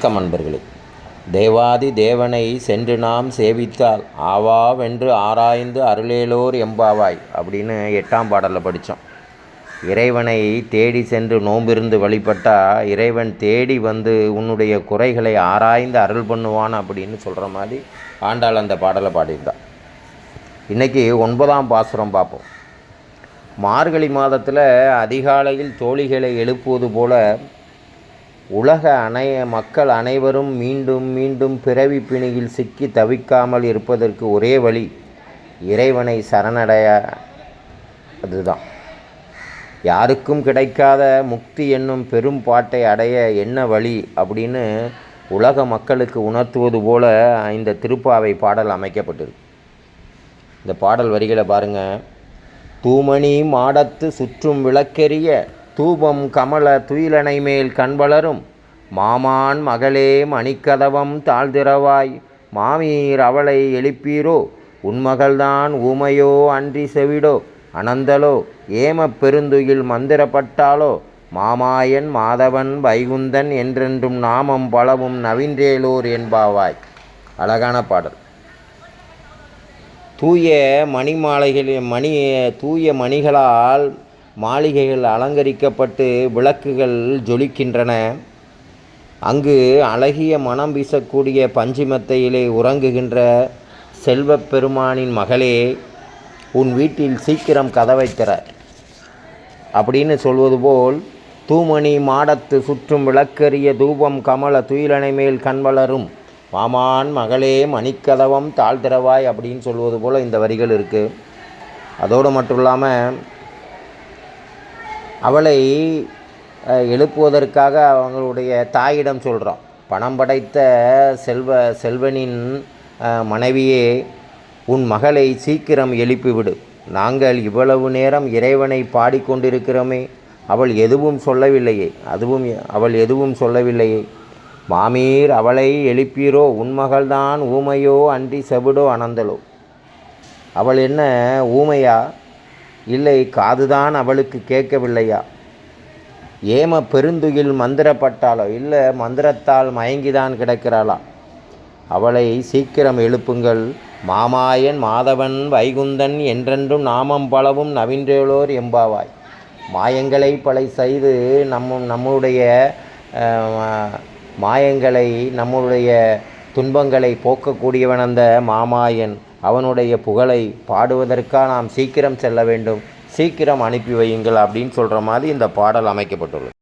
வணக்கம் அன்பர்களே. தேவாதி தேவனை சென்று நாம் சேவித்தால் ஆவாவென்று ஆராய்ந்து அருளேலோர் எம்பாவாய் அப்படின்னு 8ஆம் பாடலில் படித்தோம். இறைவனை தேடி சென்று நோம்பிருந்து வழிபட்டால் இறைவன் தேடி வந்து உன்னுடைய குறைகளை ஆராய்ந்து அருள் பண்ணுவான் அப்படின்னு சொல்கிற மாதிரி ஆண்டாள் அந்த பாடலை பாடியிருந்தான். இன்றைக்கி 9ஆம் பாசுரம் பார்ப்போம். மார்கழி மாதத்தில் அதிகாலையில் தோழிகளை எழுப்புவது போல உலக மக்கள் அனைவரும் மீண்டும் மீண்டும் பிறவி பிணியில் சிக்கி தவிக்காமல் இருப்பதற்கு ஒரே வழி இறைவனை சரணடைய. அதுதான் யாருக்கும் கிடைக்காத முக்தி என்னும் பெரும் பாட்டை அடைய என்ன வழி அப்படின்னு உலக மக்களுக்கு உணர்த்துவது போல இந்த திருப்பாவை பாடல் அமைக்கப்பட்டிருக்கு. இந்த பாடல் வரிகளை பாருங்கள். தூமணி மாடத்து சுற்றும் விளக்கெரிய தூபம் கமல துயிலனை மேல் கண்வளரும் மாமான் மகளே மணிக்கதவம் தாழ்திரவாய் மாமீர் அவளை எழுப்பீரோ உன்மகள்தான் ஊமையோ அன்றி செவிடோ அனந்தலோ ஏம பெருந்துயில் மந்திரப்பட்டாலோ மாமாயன் மாதவன் வைகுந்தன் என்றென்றும் நாமம் பலவும் நவின்றேலோர் என்பாவாய். அழகான பாடல். தூய மணிகளால் மாளிகைகள் அலங்கரிக்கப்பட்டு விளக்குகள் ஜொலிக்கின்றன. அங்கு அழகிய மனம் வீசக்கூடிய பஞ்சுமெத்தையிலே உறங்குகின்ற செல்வப் பெருமானின் மகளே, உன் வீட்டில் சீக்கிரம் கதவை திற அப்படின்னு சொல்வது போல் தூமணி மாடத்து சுற்றும் விளக்கரிய தூபம் கமல துயிலனை மேல் கண்வளரும் மாமான் மகளே மணிக்கதவம் தாழ்திரவாய் அப்படின்னு சொல்வது போல் இந்த வரிகள் இருக்குது. அதோடு மட்டும் இல்லாமல் அவளை எழுப்புவதற்காக அவங்களுடைய தாயிடம் சொல்கிறோம். பணம் படைத்த செல்வனின் மனைவியே, உன் மகளை சீக்கிரம் எழுப்பிவிடு. நாங்கள் இவ்வளவு நேரம் இறைவனை பாடிக்கொண்டிருக்கிறோமே, அவள் எதுவும் சொல்லவில்லையே. மாமீர் அவளை எழுப்பீரோ உன்மகள்தான் ஊமையோ அன்றி செவிடோ அனந்தலோ. அவள் என்ன ஊமையா? இல்லை, காதுதான் அவளுக்கு கேட்கவில்லையா? ஏம பெருந்துயில் மந்திரப்பட்டாலோ, இல்லை மந்திரத்தால் மயங்கிதான் கிடக்கிறாளா? அவளை சீக்கிரம் எழுப்புங்கள். மாமாயன் மாதவன் வைகுந்தன் என்றென்றும் நாமம் பலவும் நவின்றேலோர் எம்பாவாய். மாயங்களை பல செய்து நம்முடைய துன்பங்களை போக்கக்கூடியவன் அந்த மாமாயன். அவனுடைய புகழை பாடுவதற்காக நாம் சீக்கிரம் செல்ல வேண்டும், சீக்கிரம் அனுப்பி வையுங்கள் அப்படின்னு சொல்கிற மாதிரி இந்த பாடல் அமைக்கப்பட்டுள்ளது.